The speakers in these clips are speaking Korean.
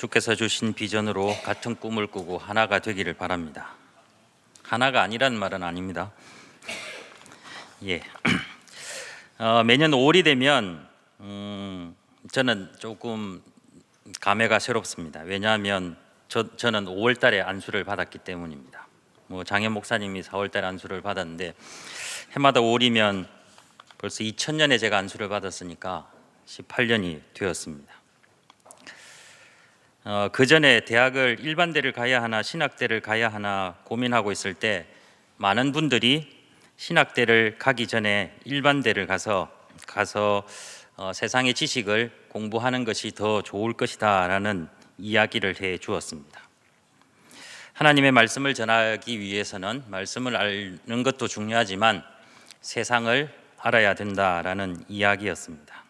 주께서 주신 비전으로 같은 꿈을 꾸고 하나가 되기를 바랍니다. 하나가 아니란 말은 아닙니다. 매년 5월이 되면 저는 조금 감회가 새롭습니다. 왜냐하면 저는 5월 달에 안수를 받았기 때문입니다. 장현 목사님이 4월 달에 안수를 받았는데 해마다 5월이면 벌써 2000년에 제가 안수를 받았으니까 18년이 되었습니다. 그 전에 대학을 일반대를 가야 하나 신학대를 가야 하나 고민하고 있을 때 많은 분들이 신학대를 가기 전에 일반대를 가서 세상의 지식을 공부하는 것이 더 좋을 것이다 라는 이야기를 해 주었습니다. 하나님의 말씀을 전하기 위해서는 말씀을 아는 것도 중요하지만 세상을 알아야 된다라는 이야기였습니다.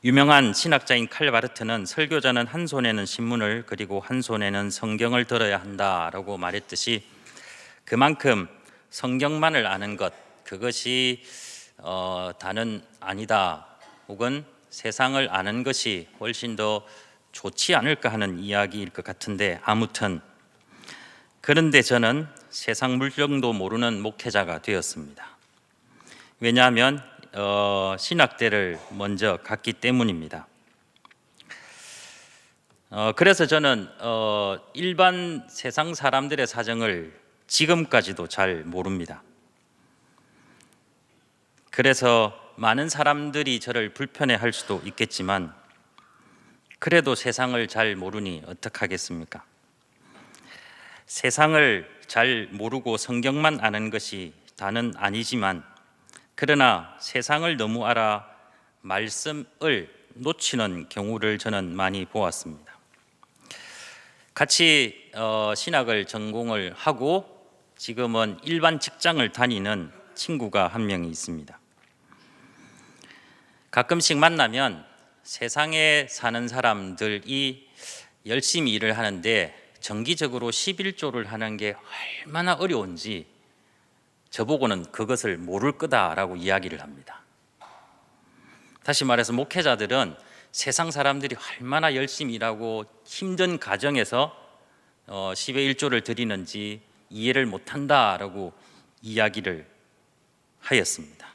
유명한 신학자인 칼 바르트는 설교자는 한 손에는 신문을 그리고 한 손에는 성경을 들어야 한다라고 말했듯이 그만큼 성경만을 아는 것 그것이 다는 아니다 혹은 세상을 아는 것이 훨씬 더 좋지 않을까 하는 이야기일 것 같은데 아무튼 그런데 저는 세상 물정도 모르는 목회자가 되었습니다. 왜냐하면 신학대를 먼저 갔기 때문입니다. 그래서 저는 일반 세상 사람들의 사정을 지금까지도 잘 모릅니다. 그래서 많은 사람들이 저를 불편해할 수도 있겠지만 그래도 세상을 잘 모르니 어떡하겠습니까? 세상을 잘 모르고 성경만 아는 것이 다는 아니지만 그러나 세상을 너무 알아 말씀을 놓치는 경우를 저는 많이 보았습니다. 같이 신학을 전공을 하고 지금은 일반 직장을 다니는 친구가 한 명이 있습니다. 가끔씩 만나면 세상에 사는 사람들이 열심히 일을 하는데 정기적으로 11조를 하는 게 얼마나 어려운지 저보고는 그것을 모를 거다라고 이야기를 합니다. 다시 말해서 목회자들은 세상 사람들이 얼마나 열심히 일하고 힘든 가정에서 10의 1조를 드리는지 이해를 못한다라고 이야기를 하였습니다.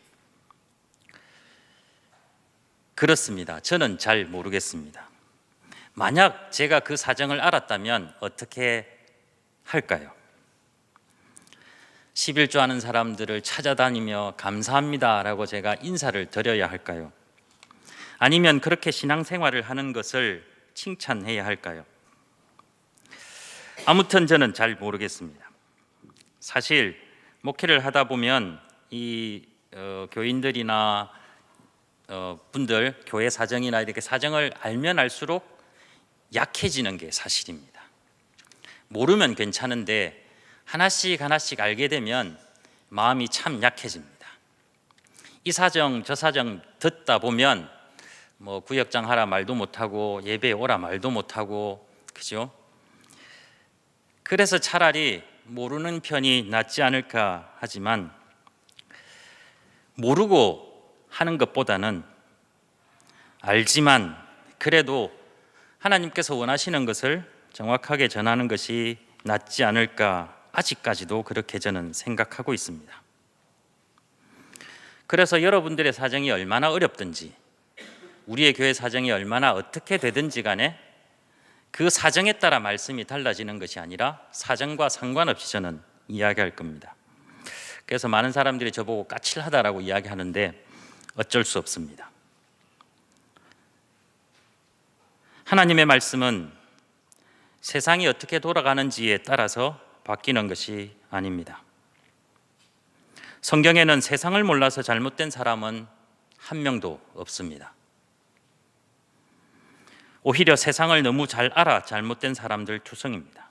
그렇습니다. 저는 잘 모르겠습니다. 만약 제가 그 사정을 알았다면 어떻게 할까요? 11조 하는 사람들을 찾아다니며 감사합니다라고 제가 인사를 드려야 할까요? 아니면 그렇게 신앙생활을 하는 것을 칭찬해야 할까요? 아무튼 저는 잘 모르겠습니다. 사실 목회를 하다 보면 이 교인들이나 분들 교회 사정이나 이렇게 사정을 알면 알수록 약해지는 게 사실입니다. 모르면 괜찮은데 하나씩 알게 되면 마음이 참 약해집니다. 이 사정 저 사정 듣다 보면 구역장 하라 말도 못하고 예배에 오라 말도 못하고 그죠? 그래서 차라리 모르는 편이 낫지 않을까 하지만 모르고 하는 것보다는 알지만 그래도 하나님께서 원하시는 것을 정확하게 전하는 것이 낫지 않을까 아직까지도 그렇게 저는 생각하고 있습니다. 그래서 여러분들의 사정이 얼마나 어렵든지 우리의 교회 사정이 얼마나 어떻게 되든지 간에 그 사정에 따라 말씀이 달라지는 것이 아니라 사정과 상관없이 저는 이야기할 겁니다. 그래서 많은 사람들이 저보고 까칠하다라고 이야기하는데 어쩔 수 없습니다. 하나님의 말씀은 세상이 어떻게 돌아가는지에 따라서 바뀌는 것이 아닙니다. 성경에는 세상을 몰라서 잘못된 사람은 한 명도 없습니다. 오히려 세상을 너무 잘 알아 잘못된 사람들 투성입니다.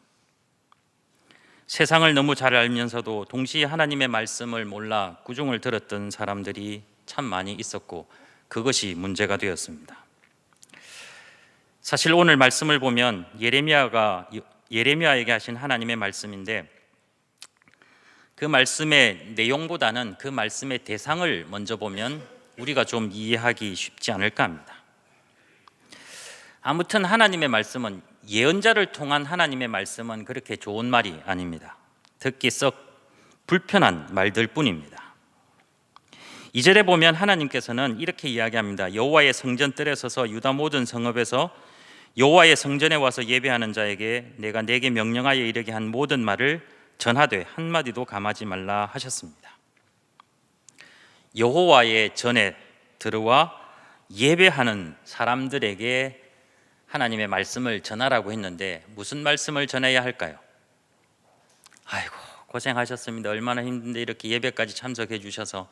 세상을 너무 잘 알면서도 동시에 하나님의 말씀을 몰라 구중을 들었던 사람들이 참 많이 있었고 그것이 문제가 되었습니다. 사실 오늘 말씀을 보면 예레미야에게 하신 하나님의 말씀인데 그 말씀의 내용보다는 그 말씀의 대상을 먼저 보면 우리가 좀 이해하기 쉽지 않을까 합니다. 아무튼 하나님의 말씀은, 예언자를 통한 하나님의 말씀은 그렇게 좋은 말이 아닙니다. 듣기 썩 불편한 말들 뿐입니다. 2절에 보면 하나님께서는 이렇게 이야기합니다. 여호와의 성전뜰에 서서 유다 모든 성읍에서 여호와의 성전에 와서 예배하는 자에게 내가 내게 명령하여 이르게 한 모든 말을 전하되 한마디도 감하지 말라 하셨습니다. 여호와의 전에 들어와 예배하는 사람들에게 하나님의 말씀을 전하라고 했는데 무슨 말씀을 전해야 할까요? 아이고, 고생하셨습니다. 얼마나 힘든데 이렇게 예배까지 참석해 주셔서,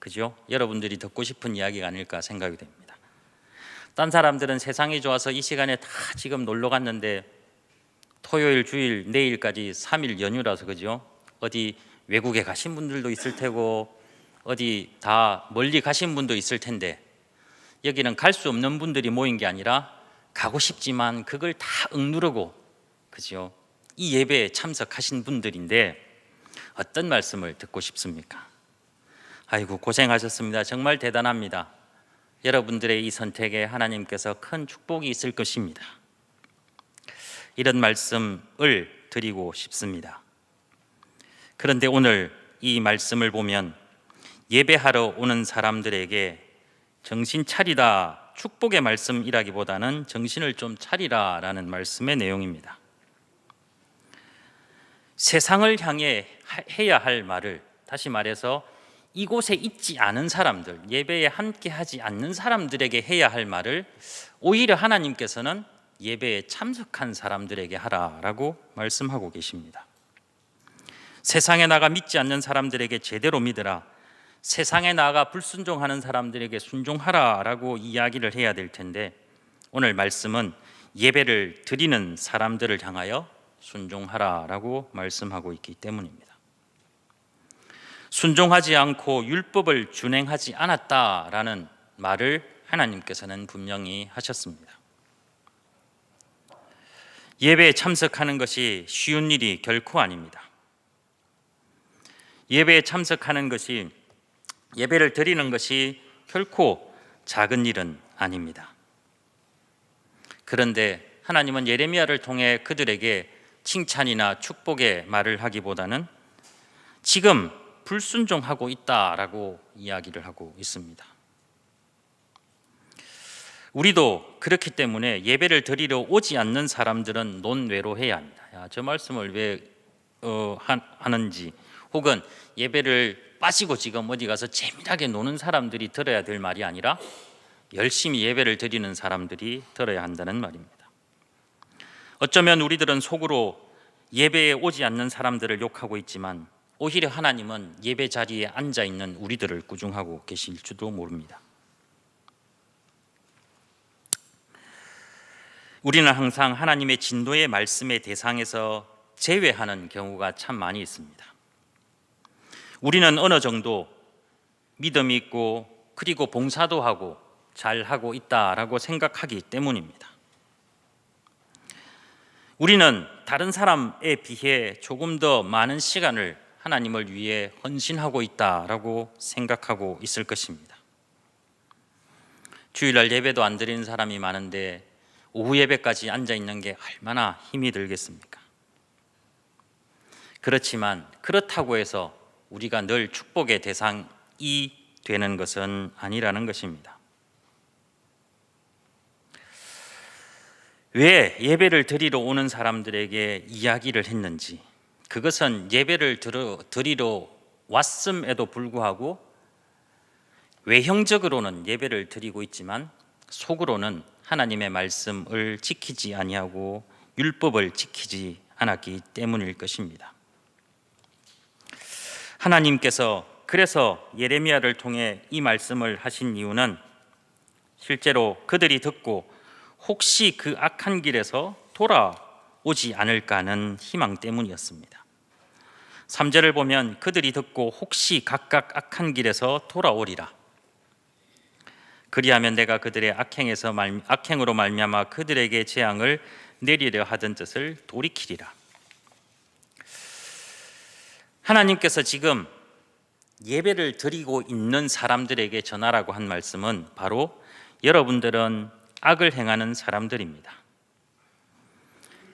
그죠? 여러분들이 듣고 싶은 이야기가 아닐까 생각이 됩니다. 딴 사람들은 세상이 좋아서 이 시간에 다 지금 놀러 갔는데 토요일, 주일, 내일까지 3일 연휴라서, 그죠? 어디 외국에 가신 분들도 있을 테고 어디 다 멀리 가신 분도 있을 텐데, 여기는 갈 수 없는 분들이 모인 게 아니라 가고 싶지만 그걸 다 억누르고, 그죠? 이 예배에 참석하신 분들인데 어떤 말씀을 듣고 싶습니까? 아이고, 고생하셨습니다. 정말 대단합니다. 여러분들의 이 선택에 하나님께서 큰 축복이 있을 것입니다. 이런 말씀을 드리고 싶습니다. 그런데 오늘 이 말씀을 보면 예배하러 오는 사람들에게 정신 차리다, 축복의 말씀이라기보다는 정신을 좀 차리라라는 말씀의 내용입니다. 세상을 향해 해야 할 말을, 다시 말해서 이곳에 있지 않은 사람들, 예배에 함께하지 않는 사람들에게 해야 할 말을 오히려 하나님께서는 예배에 참석한 사람들에게 하라라고 말씀하고 계십니다. 세상에 나가 믿지 않는 사람들에게 제대로 믿으라, 세상에 나가 불순종하는 사람들에게 순종하라라고 이야기를 해야 될 텐데, 오늘 말씀은 예배를 드리는 사람들을 향하여 순종하라라고 말씀하고 있기 때문입니다. 순종하지 않고 율법을 준행하지 않았다라는 말을 하나님께서는 분명히 하셨습니다. 예배에 참석하는 것이 쉬운 일이 결코 아닙니다. 예배에 참석하는 것이, 예배를 드리는 것이 결코 작은 일은 아닙니다. 그런데 하나님은 예레미야를 통해 그들에게 칭찬이나 축복의 말을 하기보다는 지금 불순종하고 있다라고 이야기를 하고 있습니다. 우리도 그렇기 때문에 예배를 드리러 오지 않는 사람들은 논외로해야 합니다. 야, 저 말씀을 왜 하는지, 혹은 예배를 빠지고 지금 어디 가서 재미나게 노는 사람들이 들어야 될 말이 아니라 열심히 예배를 드리는 사람들이 들어야 한다는 말입니다. 어쩌면 우리들은 속으로 예배에 오지 않는 사람들을 욕하고 있지만 오히려 하나님은 예배 자리에 앉아 있는 우리들을 꾸중하고 계실지도 모릅니다. 우리는 항상 하나님의 진노의 말씀의 대상에서 제외하는 경우가 참 많이 있습니다. 우리는 어느 정도 믿음이 있고 그리고 봉사도 하고 잘하고 있다라고 생각하기 때문입니다. 우리는 다른 사람에 비해 조금 더 많은 시간을 하나님을 위해 헌신하고 있다라고 생각하고 있을 것입니다. 주일날 예배도 안 드리는 사람이 많은데 오후 예배까지 앉아 있는 게 얼마나 힘이 들겠습니까? 그렇지만 그렇다고 해서 우리가 늘 축복의 대상이 되는 것은 아니라는 것입니다. 왜 예배를 드리러 오는 사람들에게 이야기를 했는지, 그것은 예배를 드리러 왔음에도 불구하고 외형적으로는 예배를 드리고 있지만 속으로는 하나님의 말씀을 지키지 아니하고 율법을 지키지 않았기 때문일 것입니다. 하나님께서 그래서 예레미야를 통해 이 말씀을 하신 이유는 실제로 그들이 듣고 혹시 그 악한 길에서 돌아오지 않을까 하는 희망 때문이었습니다. 3절을 보면 그들이 듣고 혹시 각각 악한 길에서 돌아오리라. 그리하면 내가 그들의 악행으로 말미암아 그들에게 재앙을 내리려 하던 뜻을 돌이키리라. 하나님께서 지금 예배를 드리고 있는 사람들에게 전하라고 한 말씀은 바로 여러분들은 악을 행하는 사람들입니다.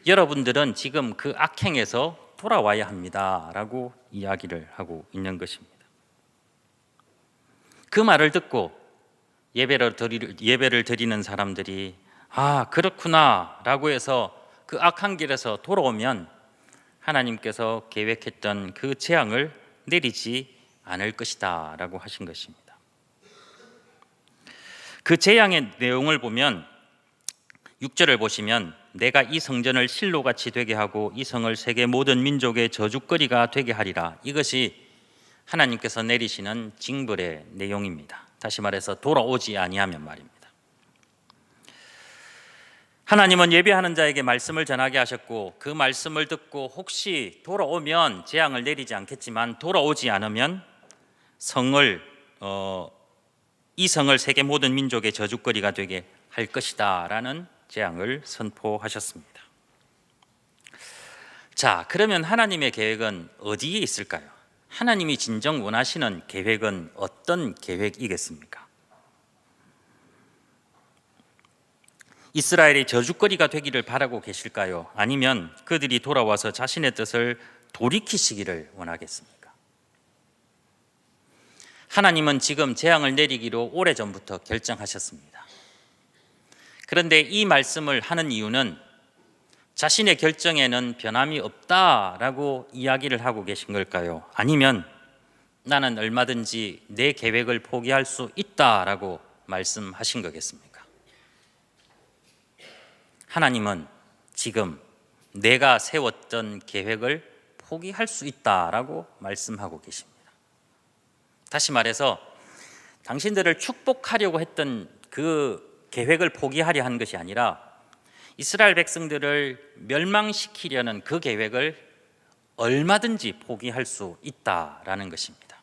여러분들은 지금 그 악행에서 돌아와야 합니다라고 이야기를 하고 있는 것입니다. 그 말을 듣고 예배를 드리는 사람들이 아 그렇구나라고 해서 그 악한 길에서 돌아오면 하나님께서 계획했던 그 재앙을 내리지 않을 것이다 라고 하신 것입니다. 그 재앙의 내용을 보면 6절을 보시면 내가 이 성전을 실로같이 되게 하고 이 성을 세계 모든 민족의 저주거리가 되게 하리라. 이것이 하나님께서 내리시는 징벌의 내용입니다. 다시 말해서 돌아오지 아니하면 말입니다. 하나님은 예배하는 자에게 말씀을 전하게 하셨고 그 말씀을 듣고 혹시 돌아오면 재앙을 내리지 않겠지만 돌아오지 않으면 이 성을 세계 모든 민족의 저주거리가 되게 할 것이다 라는 재앙을 선포하셨습니다. 자, 그러면 하나님의 계획은 어디에 있을까요? 하나님이 진정 원하시는 계획은 어떤 계획이겠습니까? 이스라엘이 저주거리가 되기를 바라고 계실까요? 아니면 그들이 돌아와서 자신의 뜻을 돌이키시기를 원하겠습니까? 하나님은 지금 재앙을 내리기로 오래전부터 결정하셨습니다. 그런데 이 말씀을 하는 이유는 자신의 결정에는 변함이 없다라고 이야기를 하고 계신 걸까요? 아니면 나는 얼마든지 내 계획을 포기할 수 있다라고 말씀하신 거겠습니까? 하나님은 지금 내가 세웠던 계획을 포기할 수 있다라고 말씀하고 계십니다. 다시 말해서 당신들을 축복하려고 했던 그 계획을 포기하려 한 것이 아니라 이스라엘 백성들을 멸망시키려는 그 계획을 얼마든지 포기할 수 있다라는 것입니다.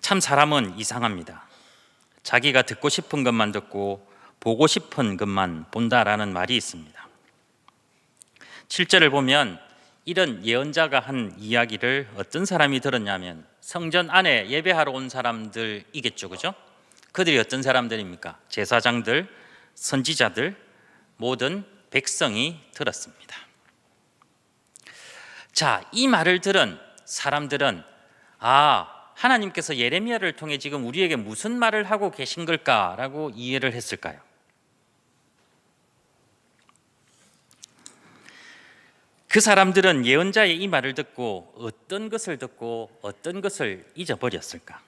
참 사람은 이상합니다. 자기가 듣고 싶은 것만 듣고 보고 싶은 것만 본다라는 말이 있습니다. 7절을 보면 이런 예언자가 한 이야기를 어떤 사람이 들었냐면 성전 안에 예배하러 온 사람들이겠죠, 그죠? 그들이 어떤 사람들입니까? 제사장들, 선지자들, 모든 백성이 들었습니다. 자, 이 말을 들은 사람들은 하나님께서 예레미야를 통해 지금 우리에게 무슨 말을 하고 계신 걸까라고 이해를 했을까요? 그 사람들은 예언자의 이 말을 듣고 어떤 것을 듣고 어떤 것을 잊어버렸을까?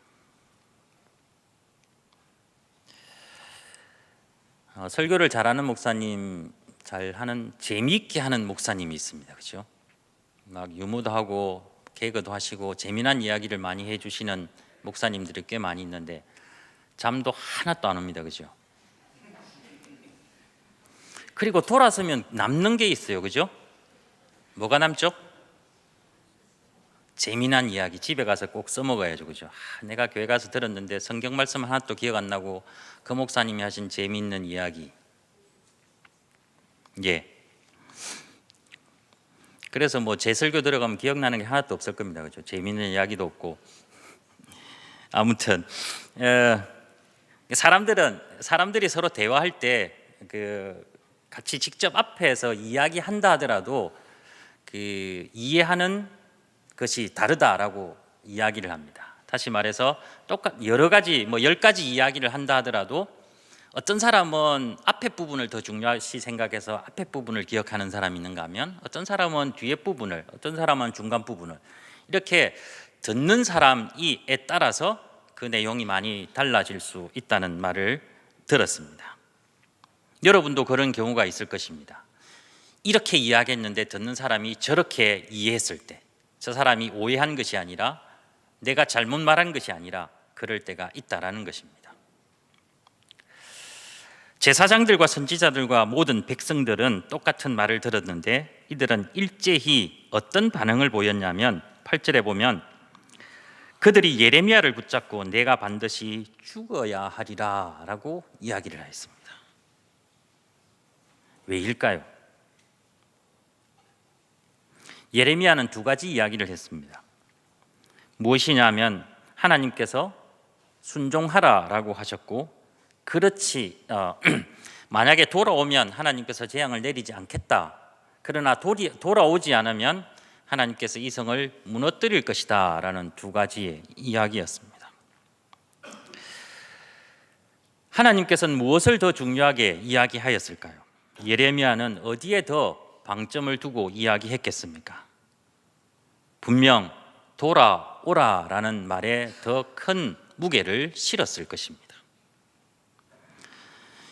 설교를 잘하는 목사님, 잘하는 재미있게 하는 목사님이 있습니다. 그렇죠? 막 유머도 하고 개그도 하시고 재미난 이야기를 많이 해주시는 목사님들이 꽤 많이 있는데 잠도 하나도 안 옵니다. 그죠? 그리고 돌아서면 남는 게 있어요. 그죠? 뭐가 남죠? 재미난 이야기. 집에 가서 꼭 써먹어야죠. 그죠? 내가 교회 가서 들었는데 성경 말씀 하나도 기억 안 나고 그 목사님이 하신 재미있는 이야기. 예. 그래서 뭐 제 설교 들어가면 기억나는 게 하나도 없을 겁니다. 그죠? 재미있는 이야기도 없고. 아무튼 사람들이 서로 대화할 때 같이 직접 앞에서 이야기한다 하더라도 이해하는 것이 다르다라고 이야기를 합니다. 다시 말해서 여러 가지 10가지 이야기를 한다 하더라도 어떤 사람은 앞에 부분을 더 중요시 생각해서 앞에 부분을 기억하는 사람이 있는가 하면 어떤 사람은 뒤에 부분을, 어떤 사람은 중간 부분을, 이렇게 듣는 사람에 따라서 그 내용이 많이 달라질 수 있다는 말을 들었습니다. 여러분도 그런 경우가 있을 것입니다. 이렇게 이야기했는데 듣는 사람이 저렇게 이해했을 때 저 사람이 오해한 것이 아니라 내가 잘못 말한 것이 아니라 그럴 때가 있다라는 것입니다. 제사장들과 선지자들과 모든 백성들은 똑같은 말을 들었는데 이들은 일제히 어떤 반응을 보였냐면 8절에 보면 그들이 예레미야를 붙잡고 내가 반드시 죽어야 하리라 라고 이야기를 했습니다. 왜일까요? 예레미야는 2가지 이야기를 했습니다. 무엇이냐면 하나님께서 순종하라라고 하셨고, 그렇지 만약에 돌아오면 하나님께서 재앙을 내리지 않겠다. 그러나 돌아오지 않으면 하나님께서 이 성을 무너뜨릴 것이다 라는 두 가지의 이야기였습니다. 하나님께서는 무엇을 더 중요하게 이야기하였을까요? 예레미야는 어디에 더 방점을 두고 이야기했겠습니까? 분명 돌아오라라는 말에 더 큰 무게를 실었을 것입니다.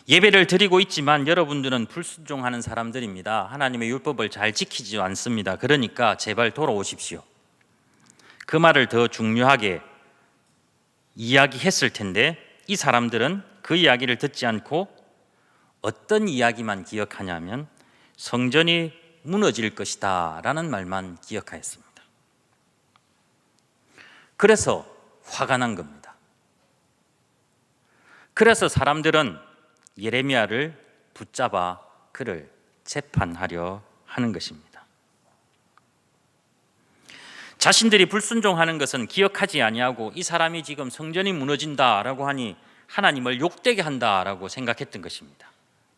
예배를 드리고 있지만 여러분들은 불순종하는 사람들입니다. 하나님의 율법을 잘 지키지 않습니다. 그러니까 제발 돌아오십시오. 그 말을 더 중요하게 이야기했을 텐데, 이 사람들은 그 이야기를 듣지 않고 어떤 이야기만 기억하냐면 성전이 무너질 것이다 라는 말만 기억하였습니다. 그래서 화가 난 겁니다. 그래서 사람들은 예레미야를 붙잡아 그를 재판하려 하는 것입니다. 자신들이 불순종하는 것은 기억하지 아니하고 이 사람이 지금 성전이 무너진다라고 하니 하나님을 욕되게 한다라고 생각했던 것입니다.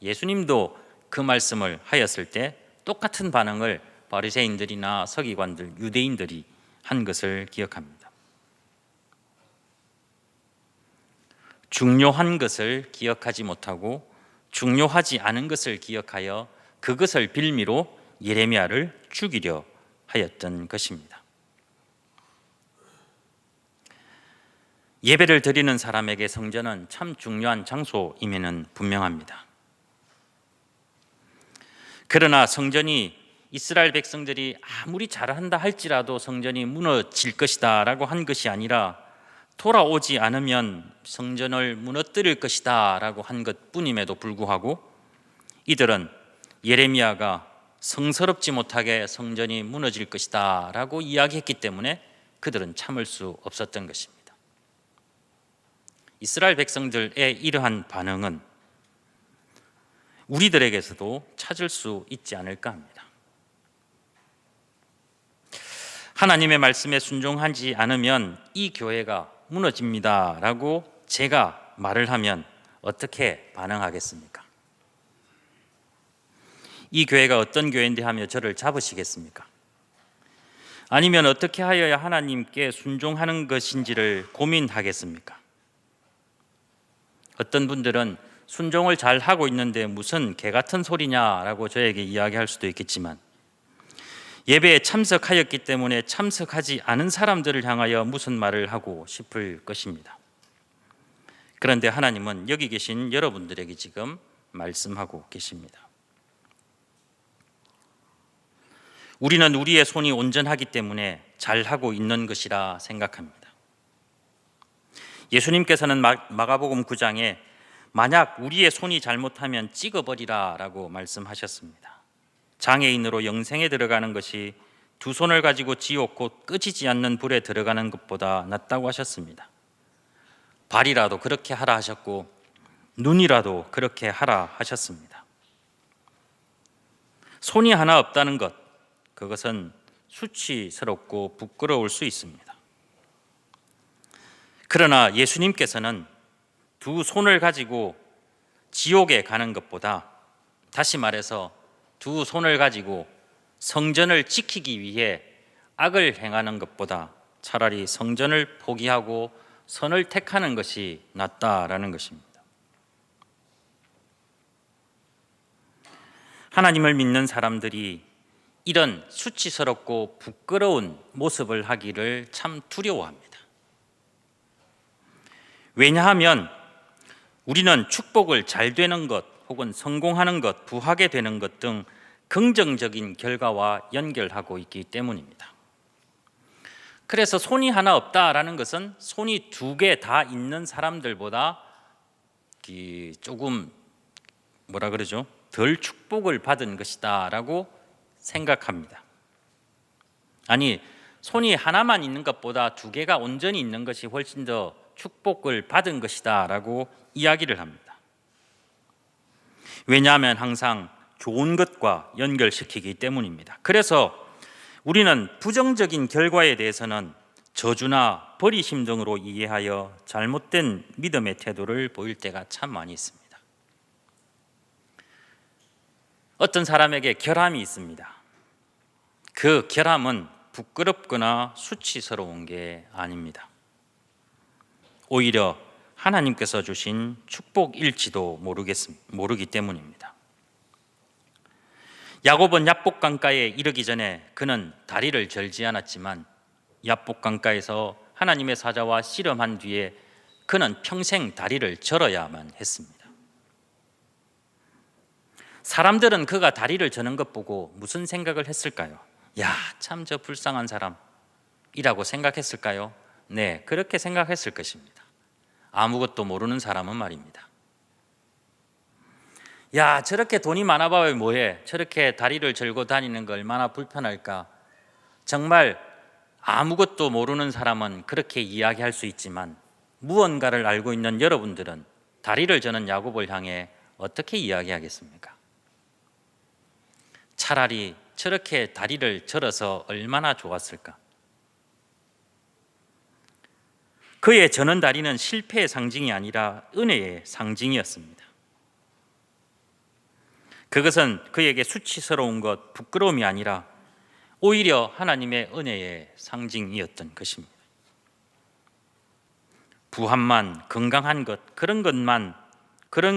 예수님도 그 말씀을 하였을 때 똑같은 반응을 바리새인들이나 서기관들, 유대인들이 한 것을 기억합니다. 중요한 것을 기억하지 못하고 중요하지 않은 것을 기억하여 그것을 빌미로 예레미야를 죽이려 하였던 것입니다. 예배를 드리는 사람에게 성전은 참 중요한 장소임에는 분명합니다. 그러나 성전이 이스라엘 백성들이 아무리 잘한다 할지라도 성전이 무너질 것이다 라고 한 것이 아니라 돌아오지 않으면 성전을 무너뜨릴 것이다 라고 한 것뿐임에도 불구하고 이들은 예레미야가 성스럽지 못하게 성전이 무너질 것이다 라고 이야기했기 때문에 그들은 참을 수 없었던 것입니다. 이스라엘 백성들의 이러한 반응은 우리들에게서도 찾을 수 있지 않을까 합니다. 하나님의 말씀에 순종하지 않으면 이 교회가 무너집니다 라고 제가 말을 하면 어떻게 반응하겠습니까? 이 교회가 어떤 교회인데 하며 저를 잡으시겠습니까? 아니면 어떻게 하여야 하나님께 순종하는 것인지를 고민하겠습니까? 어떤 분들은 순종을 잘 하고 있는데 무슨 개 같은 소리냐라고 저에게 이야기할 수도 있겠지만, 예배에 참석하였기 때문에 참석하지 않은 사람들을 향하여 무슨 말을 하고 싶을 것입니다. 그런데 하나님은 여기 계신 여러분들에게 지금 말씀하고 계십니다. 우리는 우리의 손이 온전하기 때문에 잘하고 있는 것이라 생각합니다. 예수님께서는 마가복음 9장에 만약 우리의 손이 잘못하면 찍어버리라 라고 말씀하셨습니다. 장애인으로 영생에 들어가는 것이 두 손을 가지고 지옥 곧 끄지지 않는 불에 들어가는 것보다 낫다고 하셨습니다. 발이라도 그렇게 하라 하셨고 눈이라도 그렇게 하라 하셨습니다. 손이 하나 없다는 것, 그것은 수치스럽고 부끄러울 수 있습니다. 그러나 예수님께서는 두 손을 가지고 지옥에 가는 것보다, 다시 말해서 두 손을 가지고 성전을 지키기 위해 악을 행하는 것보다 차라리 성전을 포기하고 선을 택하는 것이 낫다라는 것입니다. 하나님을 믿는 사람들이 이런 수치스럽고 부끄러운 모습을 하기를 참 두려워합니다. 왜냐하면 우리는 축복을 잘 되는 것 혹은 성공하는 것, 부하게 되는 것 등 긍정적인 결과와 연결하고 있기 때문입니다. 그래서 손이 하나 없다라는 것은 손이 두 개 다 있는 사람들보다 조금 덜 축복을 받은 것이다 라고 생각합니다. 아니, 손이 하나만 있는 것보다 두 개가 온전히 있는 것이 훨씬 더 축복을 받은 것이다 라고 이야기를 합니다. 왜냐하면 항상 좋은 것과 연결시키기 때문입니다. 그래서 우리는 부정적인 결과에 대해서는 저주나 버리심 등으로 이해하여 잘못된 믿음의 태도를 보일 때가 참 많이 있습니다. 어떤 사람에게 결함이 있습니다. 그 결함은 부끄럽거나 수치스러운 게 아닙니다. 오히려 하나님께서 주신 축복일지도 모르기 때문입니다. 야곱은 야복 강가에 이르기 전에 그는 다리를 절지 않았지만 야복 강가에서 하나님의 사자와 씨름한 뒤에 그는 평생 다리를 절어야만 했습니다. 사람들은 그가 다리를 저는 것 보고 무슨 생각을 했을까요? 야, 참 저 불쌍한 사람이라고 생각했을까요? 네, 그렇게 생각했을 것입니다. 아무것도 모르는 사람은 말입니다. 야, 저렇게 돈이 많아봐야 뭐해? 저렇게 다리를 절고 다니는 거 얼마나 불편할까? 정말 아무것도 모르는 사람은 그렇게 이야기할 수 있지만 무언가를 알고 있는 여러분들은 다리를 저는 야곱을 향해 어떻게 이야기하겠습니까? 차라리 저렇게 다리를 절어서 얼마나 좋았을까? 그의 저는 다리는 실패의 상징이 아니라 은혜의 상징이었습니다. 그것은 그에게 수치스러운 것, 부끄러움이 아니라 오히려 하나님의 은혜의 상징이었던 것입니다. 부함만, 건강한 것, 그런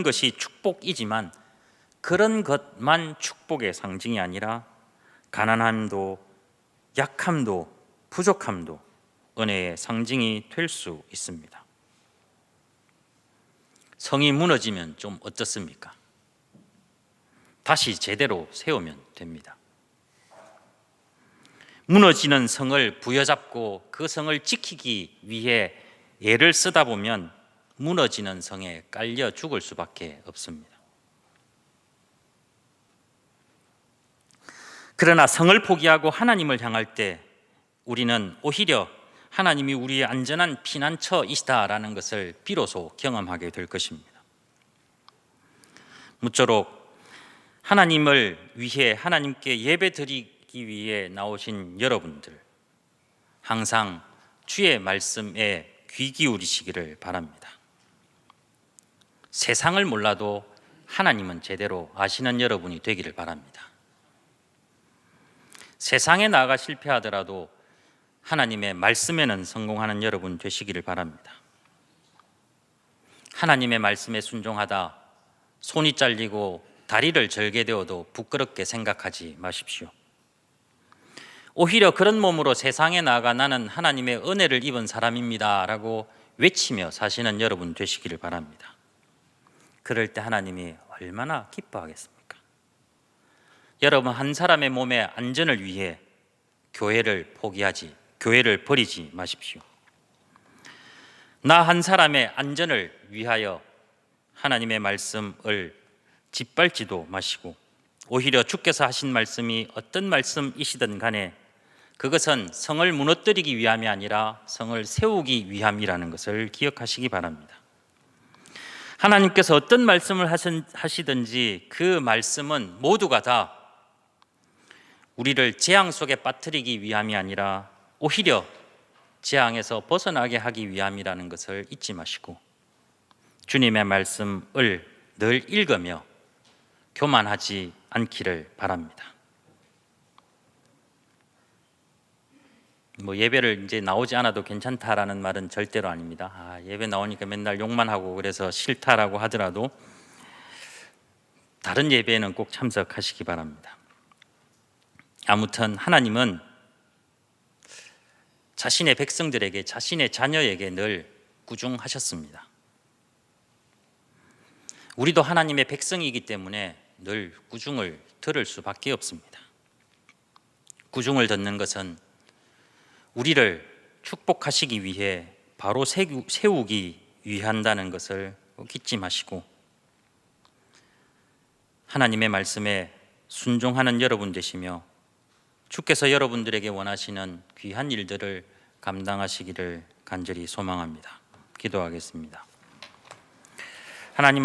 것이 축복이지만 그런 것만 축복의 상징이 아니라 가난함도, 약함도, 부족함도 은혜의 상징이 될 수 있습니다. 성이 무너지면 좀 어떻습니까? 다시 제대로 세우면 됩니다. 무너지는 성을 부여잡고 그 성을 지키기 위해 애를 쓰다 보면 무너지는 성에 깔려 죽을 수밖에 없습니다. 그러나 성을 포기하고 하나님을 향할 때 우리는 오히려 하나님이 우리의 안전한 피난처이시다라는 것을 비로소 경험하게 될 것입니다. 무쪼록 하나님을 위해 하나님께 예배드리기 위해 나오신 여러분들, 항상 주의 말씀에 귀 기울이시기를 바랍니다. 세상을 몰라도 하나님은 제대로 아시는 여러분이 되기를 바랍니다. 세상에 나아가 실패하더라도 하나님의 말씀에는 성공하는 여러분 되시기를 바랍니다. 하나님의 말씀에 순종하다 손이 잘리고 다리를 절게 되어도 부끄럽게 생각하지 마십시오. 오히려 그런 몸으로 세상에 나아가 나는 하나님의 은혜를 입은 사람입니다 라고 외치며 사시는 여러분 되시기를 바랍니다. 그럴 때 하나님이 얼마나 기뻐하겠습니까? 여러분, 한 사람의 몸의 안전을 위해 교회를 버리지 마십시오. 나 한 사람의 안전을 위하여 하나님의 말씀을 짓밟지도 마시고 오히려 주께서 하신 말씀이 어떤 말씀이시든 간에 그것은 성을 무너뜨리기 위함이 아니라 성을 세우기 위함이라는 것을 기억하시기 바랍니다. 하나님께서 어떤 말씀을 하시든지 그 말씀은 모두가 다 우리를 재앙 속에 빠뜨리기 위함이 아니라 오히려 재앙에서 벗어나게 하기 위함이라는 것을 잊지 마시고 주님의 말씀을 늘 읽으며 교만하지 않기를 바랍니다. 예배를 이제 나오지 않아도 괜찮다라는 말은 절대로 아닙니다. 예배 나오니까 맨날 욕만 하고 그래서 싫다라고 하더라도 다른 예배에는 꼭 참석하시기 바랍니다. 아무튼 하나님은 자신의 백성들에게, 자신의 자녀에게 늘 꾸중하셨습니다. 우리도 하나님의 백성이기 때문에 늘 꾸중을 들을 수밖에 없습니다. 꾸중을 듣는 것은 우리를 축복하시기 위해 바로 세우기 위한다는 것을 꼭 잊지 마시고 하나님의 말씀에 순종하는 여러분 되시며 주께서 여러분들에게 원하시는 귀한 일들을 감당하시기를 간절히 소망합니다. 기도하겠습니다. 하나님